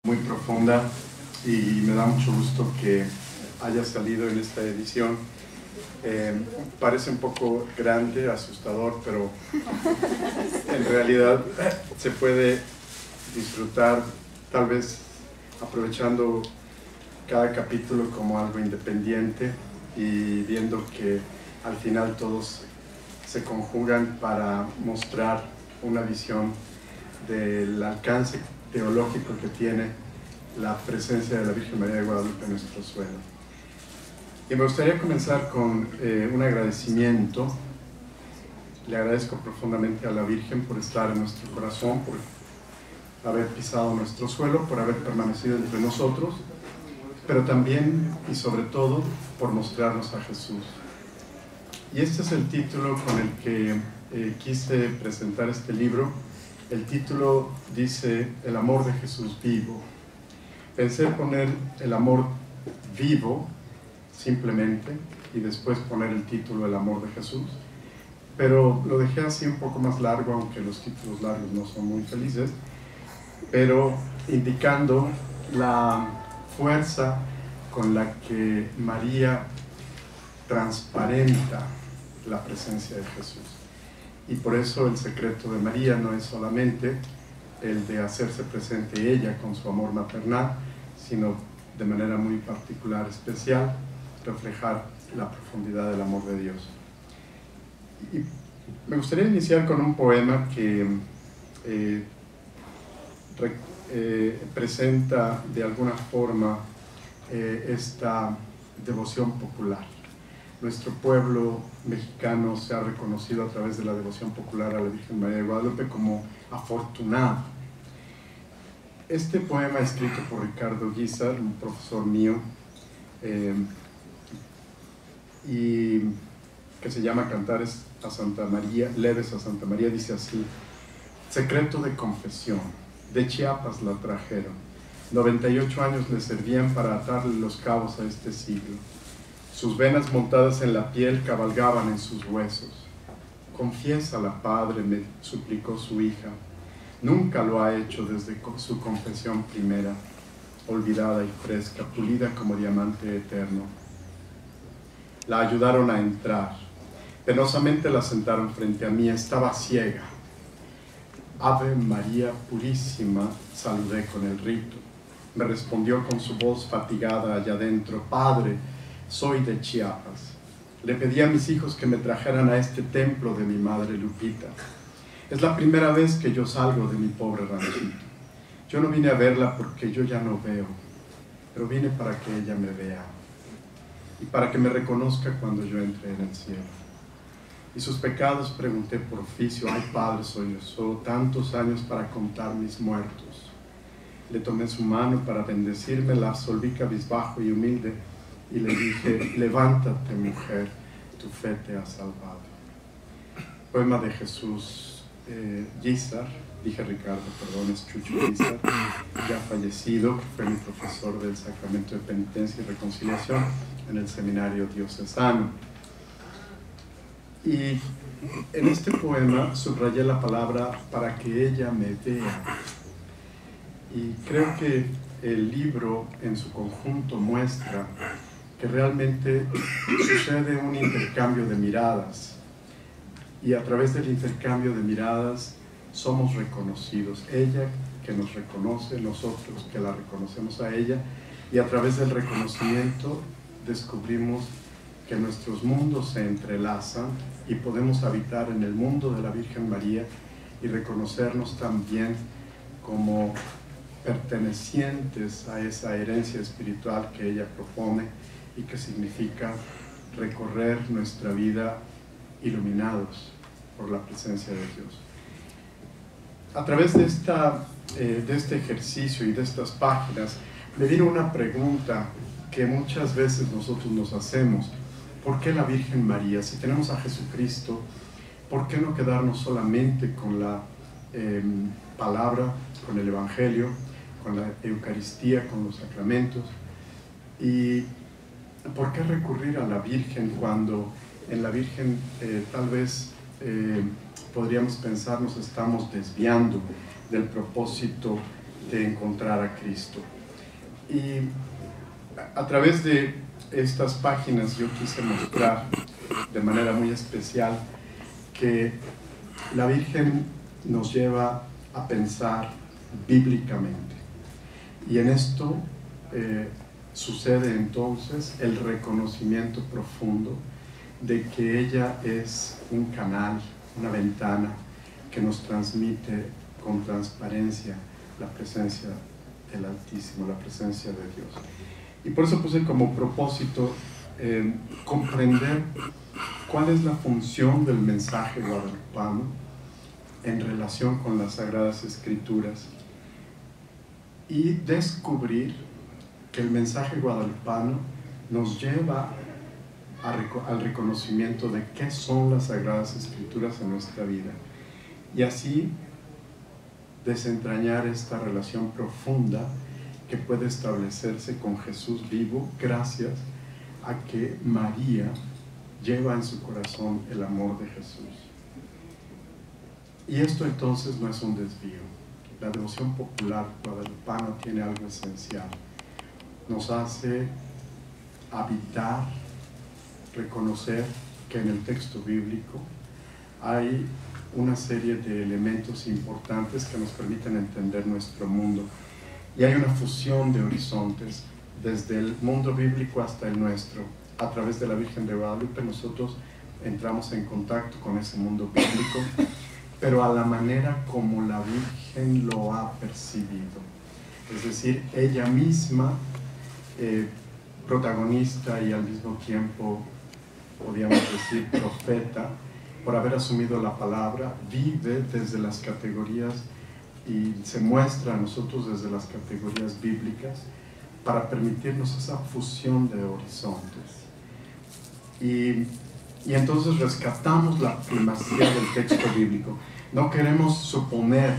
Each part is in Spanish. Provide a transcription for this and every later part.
Muy profunda, y me da mucho gusto que haya salido en esta edición. Parece un poco grande, asustador, pero en realidad se puede disfrutar, tal vez aprovechando cada capítulo como algo independiente y viendo que al final todos se conjugan para mostrar una visión del alcance teológico que tiene la presencia de la Virgen María de Guadalupe en nuestro suelo. Y me gustaría comenzar con un agradecimiento. Le agradezco profundamente a la Virgen por estar en nuestro corazón, por haber pisado nuestro suelo, por haber permanecido entre nosotros, pero también y sobre todo por mostrarnos a Jesús. Y este es el título con el que quise presentar este libro. El título dice: El amor de Jesús vivo. Pensé poner el amor vivo simplemente y después poner el título El amor de Jesús, pero lo dejé así un poco más largo, aunque los títulos largos no son muy felices, pero indicando la fuerza con la que María transparenta la presencia de Jesús. Y por eso el secreto de María no es solamente el de hacerse presente ella con su amor maternal, sino de manera muy particular, especial, reflejar la profundidad del amor de Dios. Y me gustaría iniciar con un poema que presenta de alguna forma esta devoción popular. Nuestro pueblo mexicano se ha reconocido a través de la devoción popular a la Virgen María de Guadalupe como afortunado. Este poema, escrito por Ricardo Guízar, un profesor mío, y que se llama Cantares a Santa María, Leves a Santa María, dice así: secreto de confesión, de Chiapas la trajeron, 98 años le servían para atarle los cabos a este siglo. Sus venas montadas en la piel cabalgaban en sus huesos. Confiésala, padre, me suplicó su hija. Nunca lo ha hecho desde su confesión primera, olvidada y fresca, pulida como diamante eterno. La ayudaron a entrar. Penosamente la sentaron frente a mí, estaba ciega. Ave María Purísima, saludé con el rito. Me respondió con su voz fatigada allá adentro: Padre, soy de Chiapas. Le pedí a mis hijos que me trajeran a este templo de mi madre Lupita. Es la primera vez que yo salgo de mi pobre ranchito. Yo no vine a verla porque yo ya no veo, pero vine para que ella me vea y para que me reconozca cuando yo entre en el cielo. Y sus pecados pregunté por oficio: ay, Padre, soy yo solo, tantos años para contar mis muertos. Le tomé su mano para bendecirme, la absolví cabizbajo y humilde, y le dije: levántate, mujer, tu fe te ha salvado. Poema de Jesús Guízar, dije Ricardo, perdón, es Chucho Guízar, ya fallecido, que fue mi profesor del Sacramento de Penitencia y Reconciliación en el Seminario Diocesano. Y en este poema subrayé la palabra para que ella me vea. Y creo que el libro en su conjunto muestra que realmente sucede un intercambio de miradas, y a través del intercambio de miradas somos reconocidos. Ella que nos reconoce, nosotros que la reconocemos a ella, y a través del reconocimiento descubrimos que nuestros mundos se entrelazan y podemos habitar en el mundo de la Virgen María y reconocernos también como pertenecientes a esa herencia espiritual que ella propone y que significa recorrer nuestra vida iluminados por la presencia de Dios. A través de este ejercicio y de estas páginas me vino una pregunta que muchas veces nosotros nos hacemos: ¿por qué la Virgen María? Si tenemos a Jesucristo, ¿por qué no quedarnos solamente con la palabra, con el Evangelio, con la Eucaristía, con los sacramentos? ¿Y por qué recurrir a la Virgen cuando en la Virgen tal vez podríamos pensar nos estamos desviando del propósito de encontrar a Cristo. Y a través de estas páginas yo quise mostrar de manera muy especial que la Virgen nos lleva a pensar bíblicamente. Y en esto sucede entonces el reconocimiento profundo de que ella es un canal, una ventana que nos transmite con transparencia la presencia del Altísimo, la presencia de Dios. Y por eso puse como propósito comprender cuál es la función del mensaje guadalupano en relación con las Sagradas Escrituras y descubrir que el mensaje guadalupano nos lleva al reconocimiento de qué son las Sagradas Escrituras en nuestra vida y así desentrañar esta relación profunda que puede establecerse con Jesús vivo gracias a que María lleva en su corazón el amor de Jesús. Y esto entonces no es un desvío. La devoción popular guadalupana tiene algo esencial. Nos hace habitar, reconocer que en el texto bíblico hay una serie de elementos importantes que nos permiten entender nuestro mundo. Y hay una fusión de horizontes, desde el mundo bíblico hasta el nuestro. A través de la Virgen de Guadalupe nosotros entramos en contacto con ese mundo bíblico, pero a la manera como la Virgen lo ha percibido. Es decir, ella misma, protagonista y al mismo tiempo, podríamos decir, profeta, por haber asumido la palabra, vive desde las categorías y se muestra a nosotros desde las categorías bíblicas para permitirnos esa fusión de horizontes. Y entonces rescatamos la primacía del texto bíblico. No queremos suponer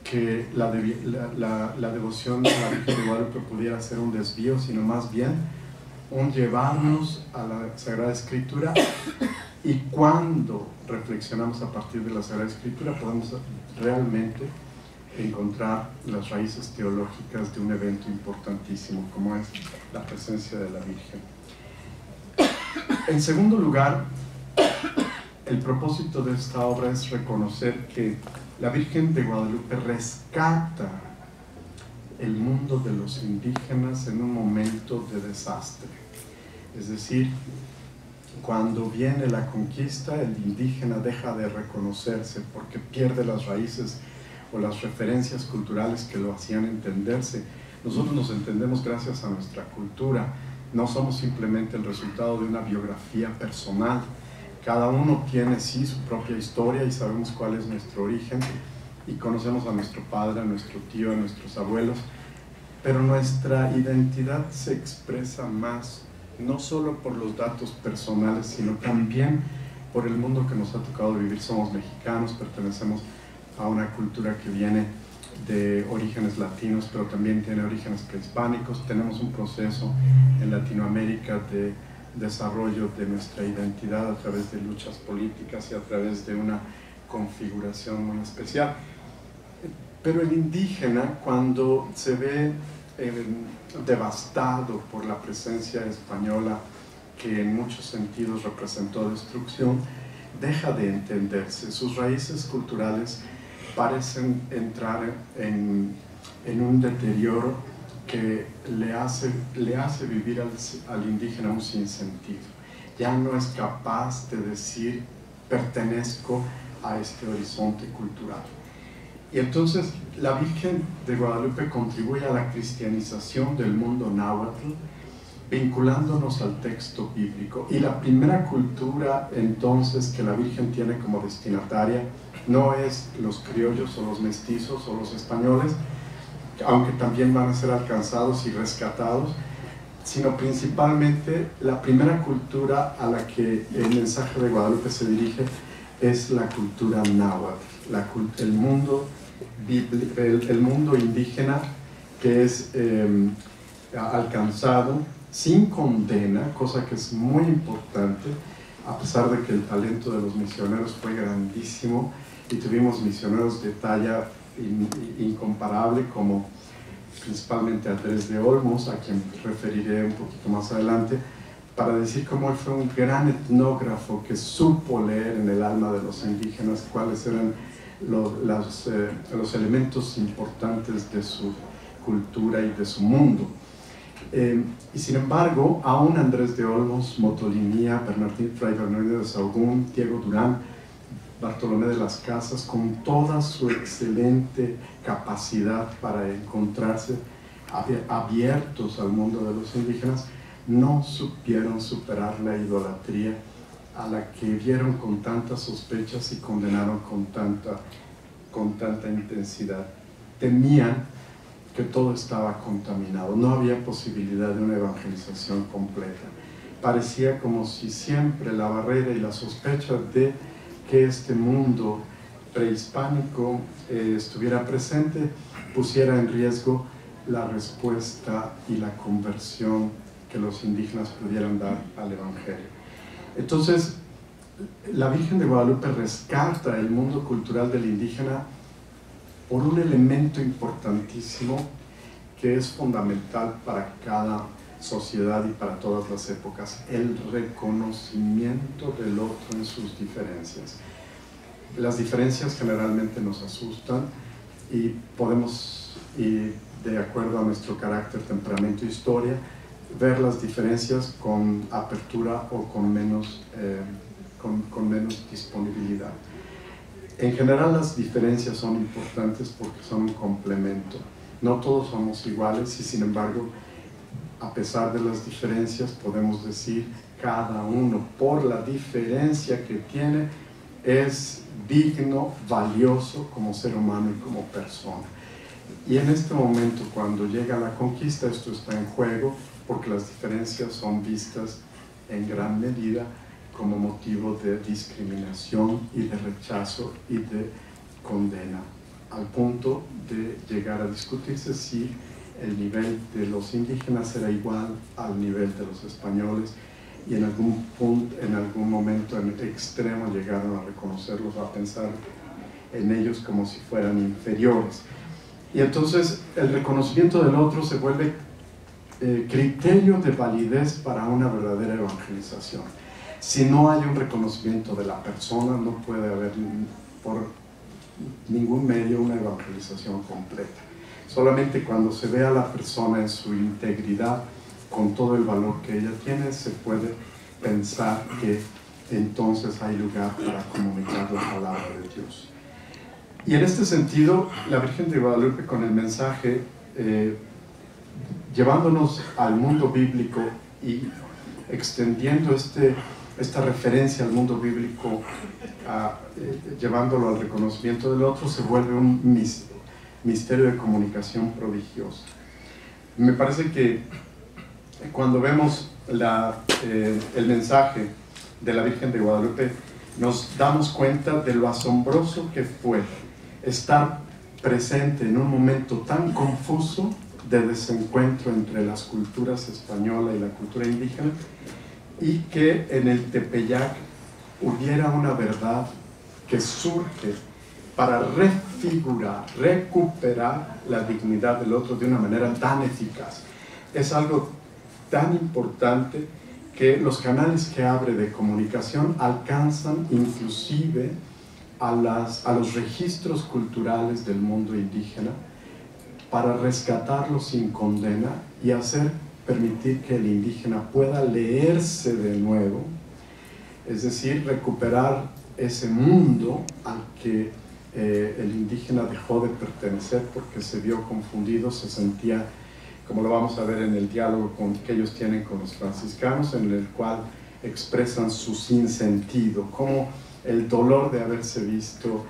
que la devoción a la Virgen de Guadalupe pudiera ser un desvío, sino más bien un llevarnos a la Sagrada Escritura, y cuando reflexionamos a partir de la Sagrada Escritura podemos realmente encontrar las raíces teológicas de un evento importantísimo como es la presencia de la Virgen. En segundo lugar, el propósito de esta obra es reconocer que la Virgen de Guadalupe rescata el mundo de los indígenas en un momento de desastre. Es decir, cuando viene la conquista, el indígena deja de reconocerse porque pierde las raíces o las referencias culturales que lo hacían entenderse. Nosotros nos entendemos gracias a nuestra cultura, no somos simplemente el resultado de una biografía personal. Cada uno tiene sí su propia historia y sabemos cuál es nuestro origen y conocemos a nuestro padre, a nuestro tío, a nuestros abuelos, pero nuestra identidad se expresa más no solo por los datos personales, sino también por el mundo que nos ha tocado vivir. Somos mexicanos, pertenecemos a una cultura que viene de orígenes latinos, pero también tiene orígenes prehispánicos. Tenemos un proceso en Latinoamérica de desarrollo de nuestra identidad a través de luchas políticas y a través de una configuración muy especial. Pero el indígena, cuando se ve devastado por la presencia española, que en muchos sentidos representó destrucción, deja de entenderse. Sus raíces culturales parecen entrar en un deterioro que le hace vivir al indígena un sinsentido. Ya no es capaz de decir pertenezco a este horizonte cultural. Y entonces la Virgen de Guadalupe contribuye a la cristianización del mundo náhuatl, vinculándonos al texto bíblico. Y la primera cultura entonces que la Virgen tiene como destinataria no es los criollos o los mestizos o los españoles, aunque también van a ser alcanzados y rescatados, sino principalmente la primera cultura a la que el mensaje de Guadalupe se dirige es la cultura náhuatl, el mundo indígena que es alcanzado sin condena, cosa que es muy importante, a pesar de que el talento de los misioneros fue grandísimo y tuvimos misioneros de talla incomparable como principalmente Andrés de Olmos, a quien referiré un poquito más adelante, para decir cómo él fue un gran etnógrafo que supo leer en el alma de los indígenas cuáles eran los elementos importantes de su cultura y de su mundo. Y sin embargo, aún Andrés de Olmos, Motolinía, Fray Bernardino de Sahagún, Diego Durán, Bartolomé de las Casas, con toda su excelente capacidad para encontrarse abiertos al mundo de los indígenas, no supieron superar la idolatría a la que vieron con tantas sospechas y condenaron con tanta intensidad. Temían que todo estaba contaminado, no había posibilidad de una evangelización completa. Parecía como si siempre la barrera y la sospecha de que este mundo prehispánico estuviera presente pusiera en riesgo la respuesta y la conversión que los indígenas pudieran dar al Evangelio. Entonces, la Virgen de Guadalupe rescata el mundo cultural del indígena por un elemento importantísimo que es fundamental para cada sociedad y para todas las épocas: el reconocimiento del otro en sus diferencias. Las diferencias generalmente nos asustan y podemos, de acuerdo a nuestro carácter, temperamento e historia, ver las diferencias con apertura o con menos disponibilidad. En general, las diferencias son importantes porque son un complemento. No todos somos iguales y, sin embargo, a pesar de las diferencias, podemos decir cada uno, por la diferencia que tiene, es digno, valioso como ser humano y como persona. Y en este momento, cuando llega la conquista, esto está en juego, porque las diferencias son vistas en gran medida como motivo de discriminación y de rechazo y de condena, al punto de llegar a discutirse si el nivel de los indígenas era igual al nivel de los españoles, y en algún punto, en algún momento en extremo, llegaron a reconocerlos, a pensar en ellos como si fueran inferiores. Y entonces el reconocimiento del otro se vuelve criterio de validez para una verdadera evangelización. Si no hay un reconocimiento de la persona, no puede haber por ningún medio una evangelización completa. Solamente cuando se ve a la persona en su integridad, con todo el valor que ella tiene, se puede pensar que entonces hay lugar para comunicar la palabra de Dios. Y en este sentido, la Virgen de Guadalupe, con el mensaje, llevándonos al mundo bíblico y extendiendo esta referencia al mundo bíblico, llevándolo al reconocimiento del otro, se vuelve un misterio de comunicación prodigioso. Me parece que cuando vemos el mensaje de la Virgen de Guadalupe, nos damos cuenta de lo asombroso que fue estar presente en un momento tan confuso de desencuentro entre las culturas española y la cultura indígena, y que en el Tepeyac hubiera una verdad que surge para refigurar, recuperar la dignidad del otro de una manera tan eficaz. Es algo tan importante que los canales que abre de comunicación alcanzan inclusive a los registros culturales del mundo indígena para rescatarlos sin condena y permitir que el indígena pueda leerse de nuevo, es decir, recuperar ese mundo al que el indígena dejó de pertenecer porque se vio confundido, se sentía, como lo vamos a ver en el diálogo que ellos tienen con los franciscanos, en el cual expresan su sinsentido, como el dolor de haberse visto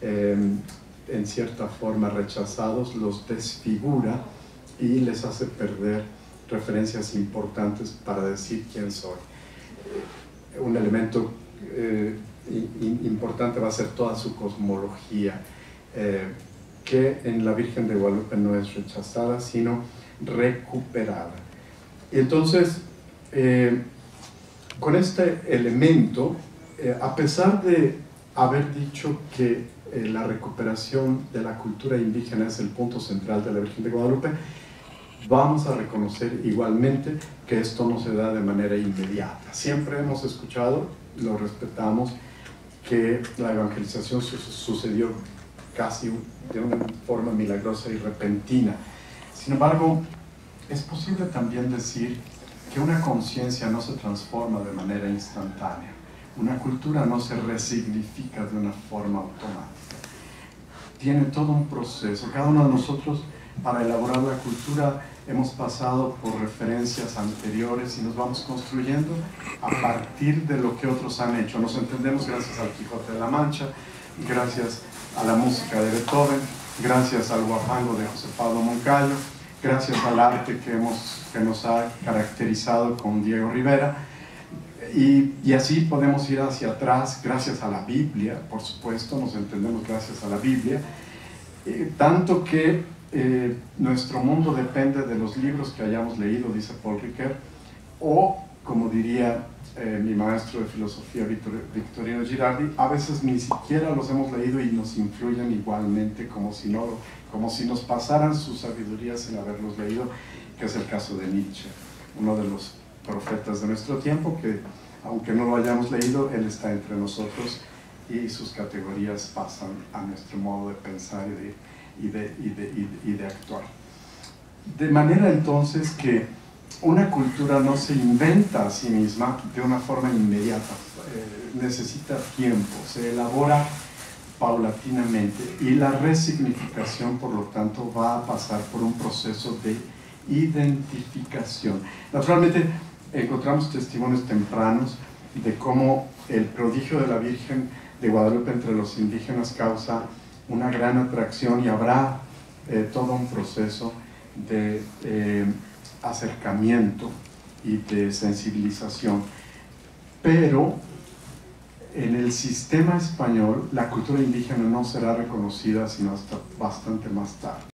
en cierta forma rechazados los desfigura y les hace perder referencias importantes para decir quién soy. Un elemento importante va a ser toda su cosmología, que en la Virgen de Guadalupe no es rechazada, sino recuperada. Y entonces, con este elemento, a pesar de haber dicho que la recuperación de la cultura indígena es el punto central de la Virgen de Guadalupe, vamos a reconocer igualmente que esto no se da de manera inmediata. Siempre hemos escuchado, lo respetamos, que la evangelización sucedió casi de una forma milagrosa y repentina. Sin embargo, es posible también decir que una conciencia no se transforma de manera instantánea. Una cultura no se resignifica de una forma automática. Tiene todo un proceso. Cada uno de nosotros, para elaborar la cultura, hemos pasado por referencias anteriores y nos vamos construyendo a partir de lo que otros han hecho. Nos entendemos gracias al Quijote de la Mancha, gracias a la música de Beethoven, gracias al guapango de José Pablo Moncayo, gracias al arte que nos ha caracterizado con Diego Rivera, y así podemos ir hacia atrás, gracias a la Biblia, por supuesto, nos entendemos gracias a la Biblia, tanto que nuestro mundo depende de los libros que hayamos leído, dice Paul Ricoeur, o, como diría mi maestro de filosofía Victorino Girardi, a veces ni siquiera los hemos leído y nos influyen igualmente como si nos pasaran sus sabidurías sin haberlos leído, que es el caso de Nietzsche, uno de los profetas de nuestro tiempo, que aunque no lo hayamos leído, él está entre nosotros y sus categorías pasan a nuestro modo de pensar y de actuar. De manera entonces que una cultura no se inventa a sí misma de una forma inmediata, necesita tiempo, se elabora paulatinamente y la resignificación, por lo tanto, va a pasar por un proceso de identificación. Naturalmente, encontramos testimonios tempranos de cómo el prodigio de la Virgen de Guadalupe entre los indígenas causa una gran atracción y habrá todo un proceso de acercamiento y de sensibilización. Pero en el sistema español la cultura indígena no será reconocida sino hasta bastante más tarde.